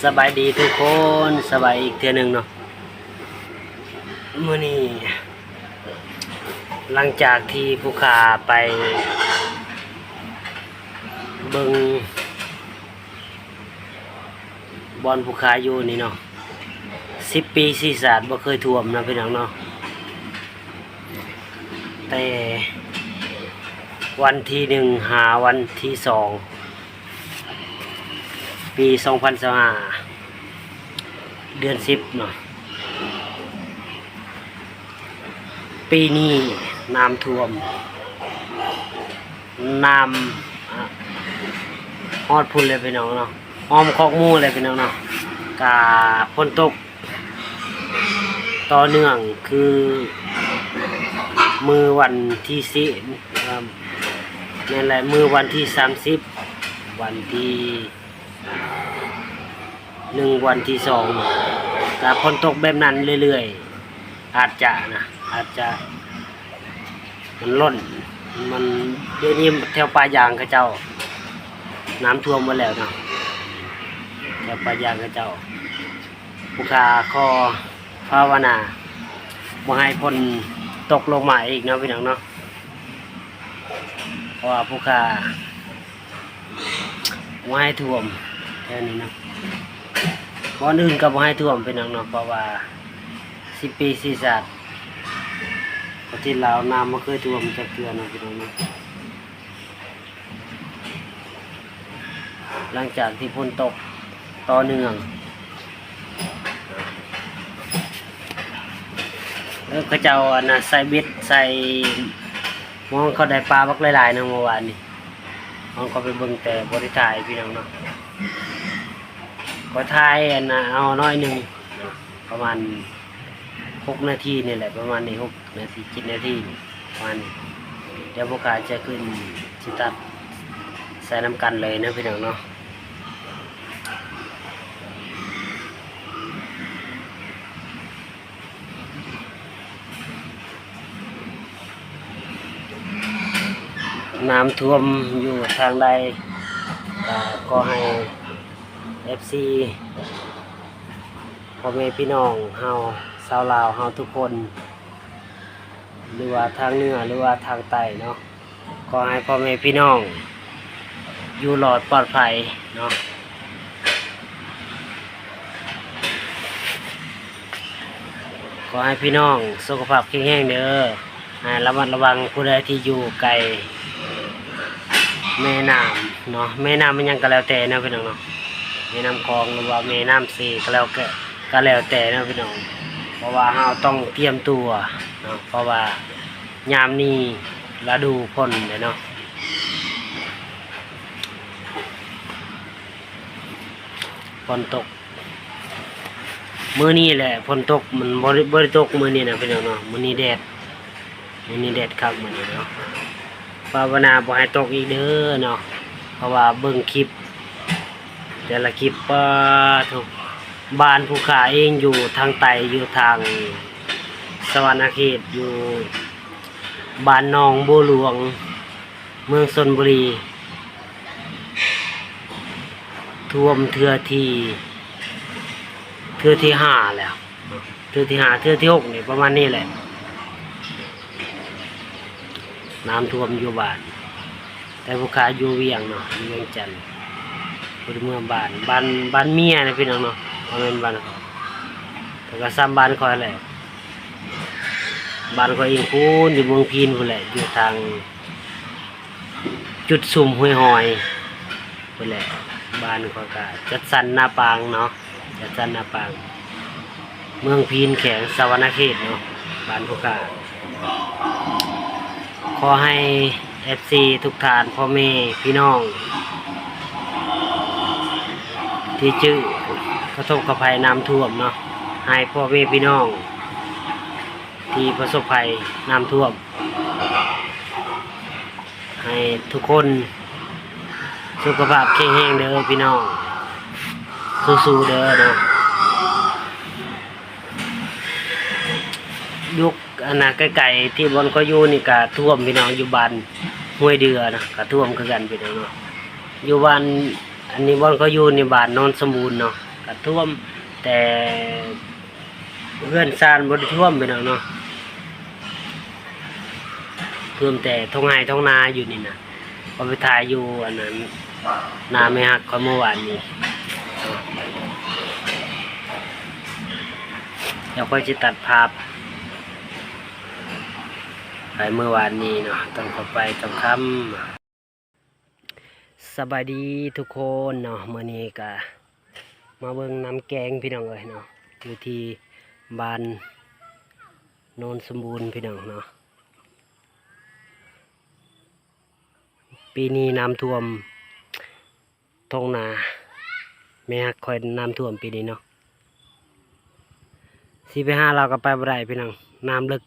สบายดีทุกคนสบายอีกเทื่อหนึ่งเนาะมื้อนี้หลังจากที่ผู้ค้าไปเบิ่งบอนผู้ค้าอยู่นี่เนาะ10 ปีศาสตร์บ่เคยท่วมนะพี่น้องเนาะแต่วันที่1หาวันที่2ปี2025เดือน10เนาะปีนี้น้ำท่วมน้ำฮอดพุ่นเลยพี่น้องเนาะอ้อมคอกหมู่เลยพี่น้องเนาะกะฝนตกต่อเนื่องคือมือวันที่นั่นแหละมือวันที่30วันที่1วันที่2ก็ฝนตกแบบนั้นเรื่อยๆอาจจะมันล้นมันเดี๋ยวนี้แถวป่ายางเขาเจ้าน้ำท่วมหมดแล้วเนาะแถวป่ายางเขาเจ้าผู้ค้าขอภาวนาบ่ให้ฝนตกลงมาอีกเนาะพี่น้องเนาะเพราะว่าผู้ค้าบ่ให้ท่วมแถวนี้เนาะบ่อนอื่นก็บ่ให้ท่วมพี่น้องเนาะเพราะว่า10 ปีศาสตร์ประเทศลาวน้ำบ่เคยท่วมจักเทื่อเนาะพี่น้องเนาะหลังจากที่ฝนตกต่อเนื่องแล้วเขาเจ้าใส่เบ็ดใส่มองเขาได้ปลาบักหลายๆนะเมื่อวานนี้มองเขาไปเบิ่งแต่บ่ได้ถ่ายพี่น้องเนาะก็ถ่ายเอาน้อยหนึงประมาณ6 นาทีนี่แหละประมาณนี้6 นาที7 นาทีประมาณนี้เดี๋ยวพวกเขาจะขึ้นสิตัดใส่น้ำกันเลยนะพี่น้องเนาะน้ำท่วมอยู่ทางใดก็ให้ FC พ่อแม่พี่น้องเฮาชาวลาวเฮาทุกคนหรือว่าทางเหนือหรือว่าทางใต้เนาะก็ให้พ่อแม่พี่น้องอยู่รอดปลอดภัยเนาะขอให้พี่น้องสุขภาพแข็งแรงเด้อให้ระมัดระวังผู้ใดที่อยู่ไกลแม่น้ำเนาะแม่น้ำมันยังก็แล้วแต่นะพี่น้องเนาะแม่น้ำคลองหรือว่าแม่น้ำสีก็แล้วแต่นะพี่น้องเพราะว่าเราต้องเตรียมตัวเนาะเพราะว่ายามนี้ฤดูฝนเลยเนาะฝนตกมื้อนี้แหละฝนตกมันบ่ได้ตกมื้อนี้นะพี่น้องเนาะมื้อนี้แดดครับมื้อนี้เนาะภาวนาบ่ให้ตกอีกเด้อเนาะเพราะว่าเบิ่งคลิปแต่ละคลิปทุกบ้านผู้ค้าเองอยู่ทางใต้อยู่ทางสวรรณเขตอยู่บ้านหนองบัวหลวงเมืองชลบุรีท่วมเทื่อที่5แล้วเทื่อที่5เทื่อที่6นี่ประมาณนี้แหละน้ำท่วมอยู่บ้านแต่ผู้ค้าอยู่เวียงเนาะอยู่เวียงจันทน์อยู่เมืองบ้านเมียนะพี่น้องเนาะบ่แม่นบ้านเขาแต่ก็ซ้ำบ้านเขาแหละบ้านเขาเองพูนอยู่เมืองพีนพุ่นแหละอยู่ทางจุดสุ่มห้วยหอยพุ่นแหละบ้านเขาก็จัดสรรหน้าปางเนาะจัดสรรหน้าปางเมืองพีนแขวงสวรรณเขตเนาะบ้านผู้ค้าขอให้ FC ทุกท่านพ่อแม่พี่น้องที่เจอกระทบกระภัยน้ำท่วมเนาะให้พ่อแม่พี่น้องที่ประสบภัยน้ำท่วมให้ทุกคนสุขภาพแข็งแรงเด้อพี่น้องสู้ๆเด้อเนาะยุคใกล้ๆที่บอนก็อยู่นี่ก็ท่วมพี่น้องอยู่บ้านห้วยเดือนะก็ท่วมคือกันพี่น้องเนาะอยู่บ้านอันนี้บอนก็อยู่ในบ้านโนนสมบูรณ์เนาะ ก็ท่วมแต่เพื่อนซานบ่ได้ท่วมพี่น้องเนาะท่วมแต่ท้องไร่ท้องนาอยู่นี่นะพอไปถ่ายอยู่อันนั้นนาไม่ฮักเขาเมื่อวานนี้เดี๋ยวค่อยจะตัดภาพไปเมื่อวานนี้เนาะต้องเข้าไปต้องคำสบายดีทุกคนเนาะมื้อนี้ก็มาเบิ่งน้ำแกงพี่น้องเอ้ยเนาะอยู่ที่บ้านโนนสมบูรณ์พี่น้องเนาะปีนี้น้ำท่วมท้องนาแม่ฮักคอยน้ำท่วมปีนี้เนาะสิไปหาเราก็ไปบ่ได้พี่น้องน้ำลึก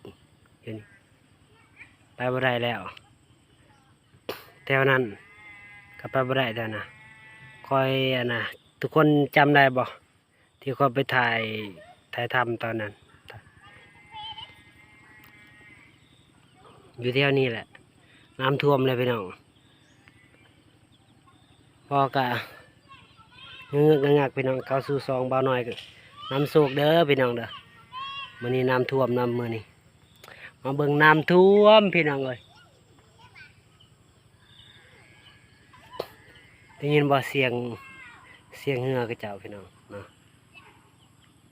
อยู่นี่ไปบ่ได้แล้วแถวนั้นก็ไปบ่ได้แถวนะคอยอันนะทุกคนจำได้บ่ที่เขาไปถ่ายทำตอนนั้นอยู่แถวนี้แหละน้ำท่วมเลยพี่น้องพอกะเงือกงักพี่น้องเข้าสู่ซองเบาหน่อยน้ำโศกเด้อพี่น้องเด้อมื้อนี้น้ำท่วมน้ำมื้อนี้มาเบิ่งน้ำท่วมพี่น้องเอ้ยได้ยินบ่เสียงเหือกระเจ้าพี่น้องเนาะ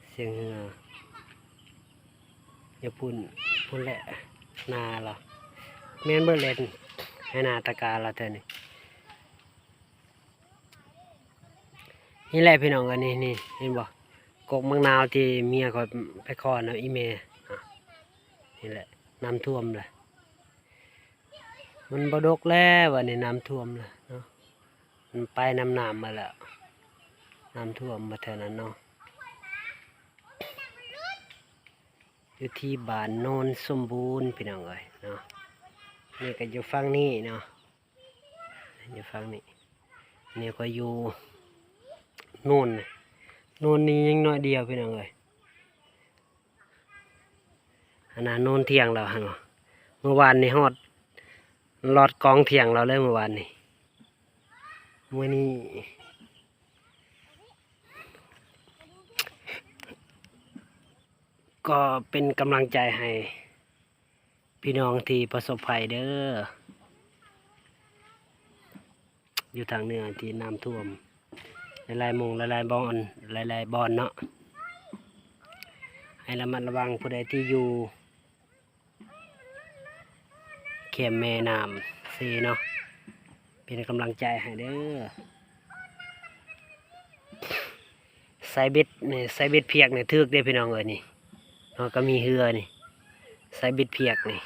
เสียงเหืออย่าพุ่นแหละนาเราแม่นเบิ่งเล่นให้นาตะกาเราเท่านี้นี่แหละพี่น้องกันนี่เห็นบ่กกมังนาวที่เมียเขาไปขอนะอีเมนี่แหละน้ำท่วมเลยมันบ่ดกแล้ววันนี้น้ำท่วมเลยเนาะมันไปน้ำมาแล้วน้ำท่วมมาแถวนั้นเนาะอยู่ที่บ้านโนนสมบูรณ์พี่น้องเอ้ยเนาะนี่ก็อยู่ฝั่งนี้เนาะอยู่ฝั่งนี้นี่ก็อยู่โน่นนี่ยังน้อยเดียวพี่น้องเอ้ยอันนั้นโน่นเที่ยงเราฮะเมื่อวานนี้ฮอดลอดกองเที่ยงเราเลยเมื่อวานนี้มื้อนี้ก็เป็นกำลังใจให้พี่น้องที่ประสบภัยเด้ออยู่ทางเหนือที่น้ำท่วมหลายๆมงหลายๆบอนหลายๆบอนเนาะให้ระมัดระวังผู้ใดที่อยู่เข็มแม่น้ำซีเนาะเป็นกำลังใจให้เด้อไซเบ็ดนี่ไซเบ็ดเพียกนี่ทึกได้พี่น้องเอ้ยนี่เนาะก็มีเหือนี่ไซเบ็ดเพียกนี่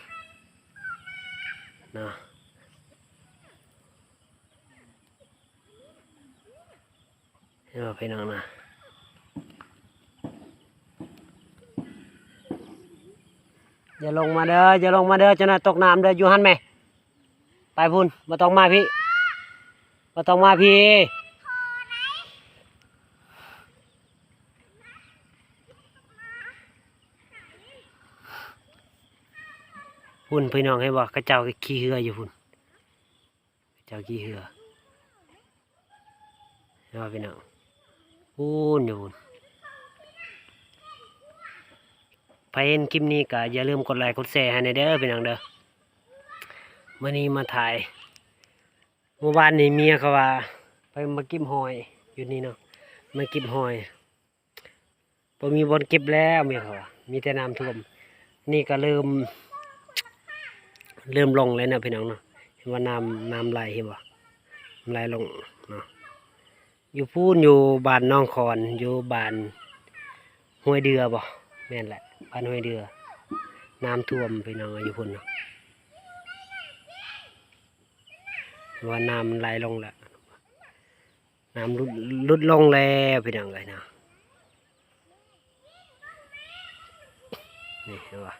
เนาะเนาะพี่น้องนะอย่าลงมาเด้อจะน่ะตกน้ำเด้ออยู่หันแม่ไปพุ่นบ่ต้องมาพี่พุ่นพี่น้องให้บอกกระเจ้าขี้เหืออยู่พุ่นกระเจ้าขี้เหือเนาะพี่น้องพุ่นอยู่พุ่นไปเห็นคลิปนี้ก็อย่าลืมกดไลค์กดแชร์ให้ในเด้อพี่น้องเด้อมื่อนี้มาถ่ายเมื่อวานนี้เมียเขาว่าไปมาเก็บหอยอยู่นี่เนาะมาเก็บหอยพอมีบนเก็บแล้วเมียเขาว่ามีแต่น้ำท่วมนี่ก็เริ่มลงเลยนะพี่น้องเนาะเห็นว่าน้ำไหลเห็นบ่ไหลลงเนาะอยู่พูนอยู่บ้านน้องคอนอยู่บ้านห้วยเดือบ่แม่นแหละบ้านห้วยเดือน้ำท่วมพี่น้องอยู่พุ่นเนาะว่าน้ำไหลลงแล้วน้ำลดลงแล้วพี่น้องเลยนะนี่เห็นป่ะ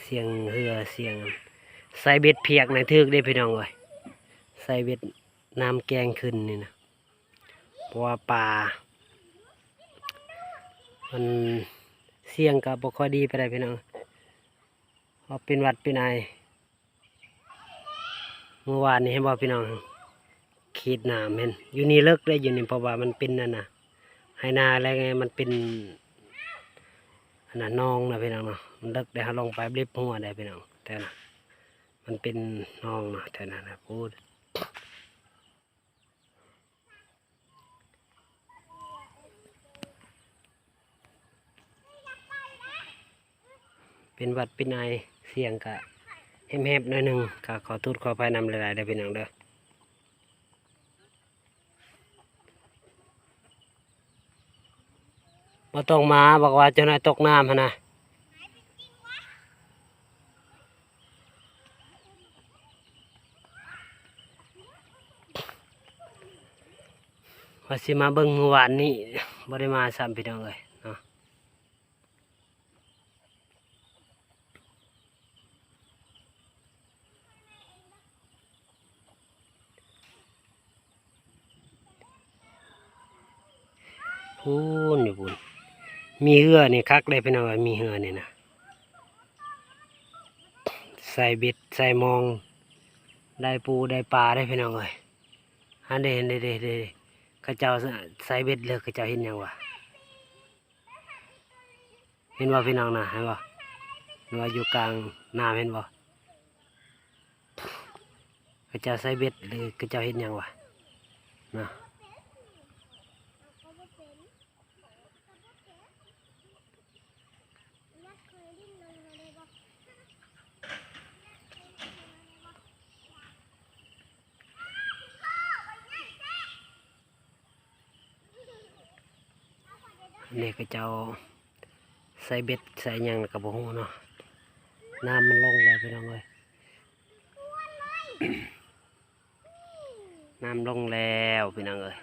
เสียงเรือเสียงใส่เบ็ดเพียกในทึกได้พี่น้องเลยใส่เบ็ดน้ำแกงขึ้นนี่นะเพราะว่าปลามันเสียงกับบ่ค่อยดีไปได้พี่น้องเพราะเป็นหวัดเป็นไอ เมื่อวานนี้ให้บอกพี่น้องขีดน้ำเห็นอยู่นี่เลิกได้อยู่นี่เพราะว่ามันเป็นนั่นน่ะให้นาอะไรไงมันเป็นอันนั้นนองนะพี่น้องเนาะมันเลิกได้ลงไปเรียบหัวได้พี่น้องแต่นะมันเป็นนองเนาะแต่นั้นนะพูดเป็นวัดเป็นไอเสียงกะแหบๆหน่อยหนึ่งกะขอโทษขออภัยนำหลายๆได้พี่น้องเด้อมาต้องมาบอกว่าเจ้านายตกน้ำหั่นนะว่าสิมาเบิ่งเมื่อวานนี้บ่ได้มาซ้ำพี่น้องเลยเนาะพูนอยู่พูนมีเหือนี่คักเลยพี่น้องเอ้ยมีเหือนี่นะใส่เบ็ดใส่มองได้ปูได้ปลาได้พี่น้องเลยฮันเดเดเข้าเจ้าใส่เบ็ดเลยเข้าเจ้าเห็นยังวะเห็นว่าพี่น้องนะเห็นว่าเห็นว่าอยู่กลางน้ำเห็นว่าเข้าเจ้าใส่เบ็ดเลยเข้าเจ้าเห็นยังวะนะนี่เข้าเจ้าใส่เบ็ดใส่หยังกับบ่ฮู้เนาะน้ำมันลงแล้วพี่น้องเลย น้ำลงแล้วพี่น้องเอ้ย